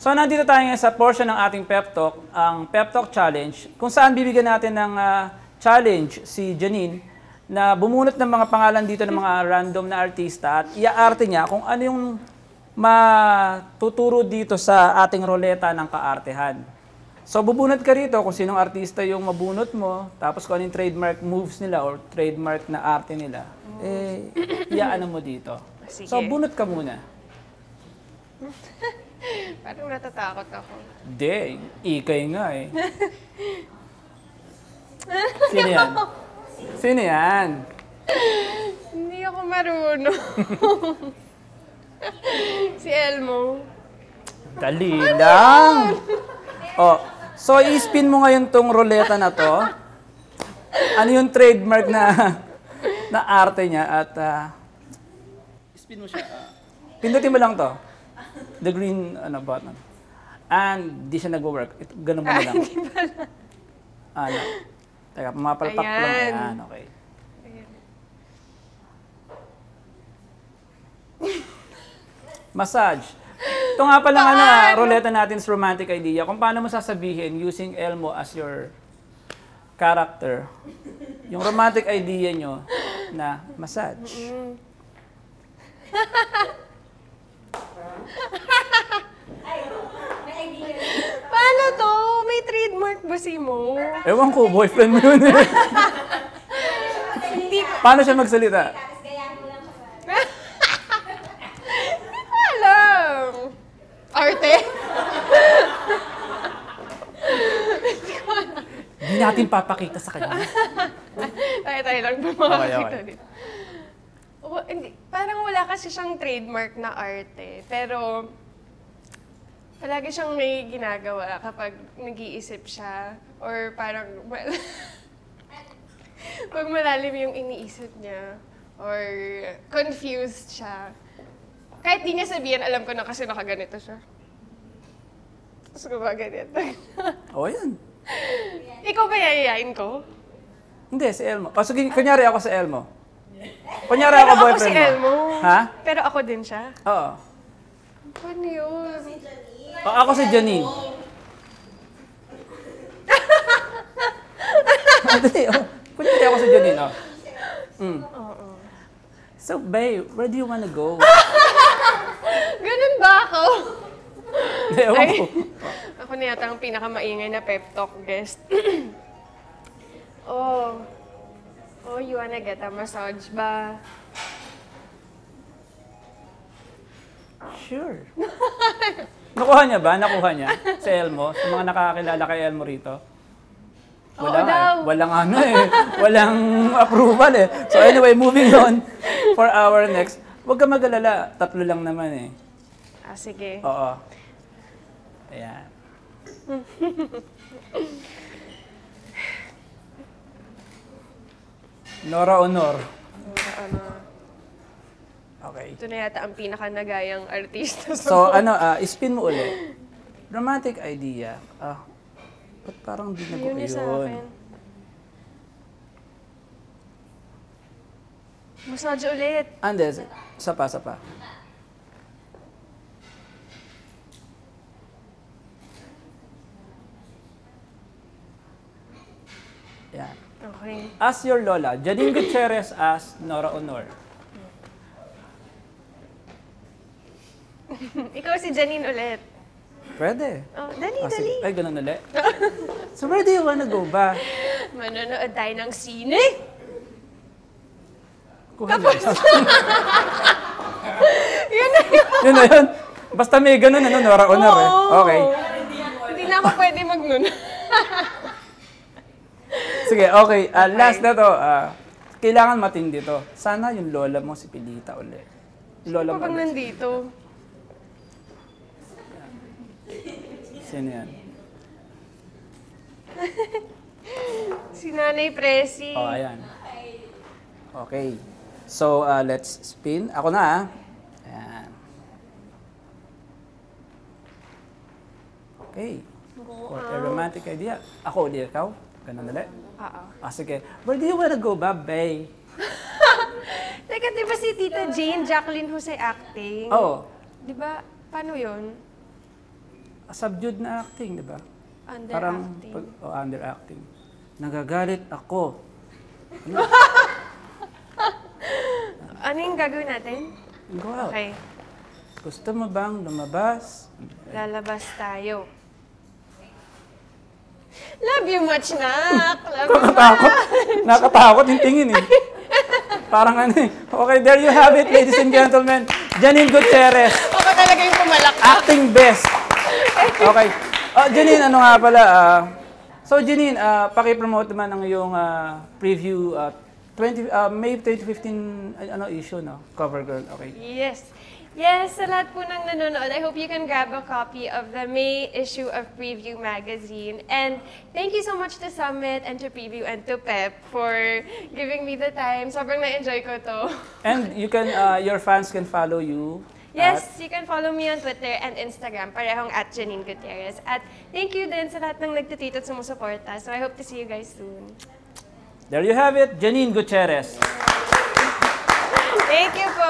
So, nandito tayo ngayon sa portion ng ating pep talk, ang pep talk challenge, kung saan bibigyan natin ng challenge si Janine na bumunot ng mga pangalan dito ng mga random na artista at iaarte niya kung ano yung matuturo dito sa ating roleta ng kaartehan. So, bubunot ka rito kung sinong artista yung mabunot mo, tapos kung ano yung trademark moves nila or trademark na arte nila, iaano mo dito. Sige. So, bunot ka muna. Parang natatakot ako. Hindi, ikay nga eh. Sino yan? Sino yan? Hindi ako marunong. Si Elmo. Dali lang. Oh, so i-spin mo ngayon tong roleta na to. Ano yung trademark na arte niya at spin mo siya. Pindutin mo lang to. The green button. And di siya nag-work. Ganun mo na lang. Hindi pala. Ano? Teka, mapalpak lang. Ayan, okay. Massage. Ito nga pala roleta natin sa romantic idea. Kung paano mo sasabihin using Elmo as your character. Yung romantic idea nyo na massage. Paano to? May trademark ba si Mo? Ewan ko, boyfriend mo yun eh. Hindi ko. Paano siya magsalita? Hindi ko alam. Arte? Hindi natin papakita sa kanya. Tayo lang ba makakita Okay. dito? Hindi, parang wala kasi siyang trademark na arte. Pero, palagi siyang may ginagawa kapag nag-iisip siya. Or parang, pag malalim yung iniisip niya. Or confused siya. Kahit di niya sabihin, alam ko na kasi nakaganito siya. Tapos gumaganito. O, yan. Ikaw ba yayayain ko? Hindi, si Elmo. O, sige, kunyari ako sa Elmo. Kunyari Pero ako boyfriend si Elmo. Ha? Pero ako din siya. Oo. Paano yun? O, ako si Janine. Dali, kunyari ako si Janine, o. Oo. So, babe, where do you wanna go? Ganun ba ako? Hindi, ewan ko. Ako na yata ang pinakamaingay na pep talk guest. Oh, you wanna get a massage ba? Sure. Nakuha niya ba? Nakuha niya? Si Elmo? Sa mga nakakakilala kay Elmo rito? Wala Oo daw. Walang walang approval eh. So anyway, moving on for our next. Huwag ka mag-alala. 3 lang naman eh. Ah, sige. Oo. Ayan. Nora Honor. Ano, Okay. ito na yata ang pinaka-nagayang artista sa So, spin mo ulit. Romantic idea. Ba't parang di Yun yung sa nag-uyon? akin. Massage ulit. Hindi. Sapa. Yan. Okay. As your Lola, Janine Gutierrez as Nora Honor. Ikaw si Janine ulit. Pwede. Oh, dali. Sige. Ay, ganun ulit. So, where do you wanna go ba? Manonood tayo ng sine. Kuha niya. Yun na yun. Yun na yun. Basta may ganun, Nora Honor eh. Oo. Okay. Hindi na ako pwede mag-nun. Sige, okay. Last na to. Kailangan matindi to. Sana yung lola mo si Pilita ulit. Lola mo Kapag ulit. nandito. Sino yan? Si Nanay Presi. Oh, ayan. Okay. So, let's spin. Ako na, Ayan. Okay. For a romantic idea. Ako ulit, ikaw? Ganun ulit? Oo. Sige. Where do you wanna go, Babay? Teka, di ba si Tita Jane, Jacqueline Jose acting? Oo. Di ba, paano yun? subdued na acting, di ba? Underacting. Underacting. Nagagalit ako. Ano yung gagawin natin? Go out. Okay. Gusto mo bang lumabas? Lalabas tayo. Love you much, Nak. Love you Nakatakot. Nakatakot yung tingin eh. Parang ano eh. Okay, there you have it, ladies and gentlemen. Janine Gutierrez. Ako talaga yung pumalak. Acting best. Okay. Janine, ano nga pala? So, Janine, paki-promote naman ang iyong preview May 2015 issue, no? Cover Girl. Okay. Yes. Yes, sa lahat po ng nanonood, I hope you can grab a copy of the May issue of Preview Magazine. And thank you so much to Summit and to Preview and to Pep for giving me the time. Sobrang na-enjoy ko to. And you can, your fans can follow you. Yes, you can follow me on Twitter and Instagram, parehong at Janine Gutierrez. At thank you din sa lahat ng nagtitweet at sumusuporta. So I hope to see you guys soon. There you have it, Janine Gutierrez. Thank you po.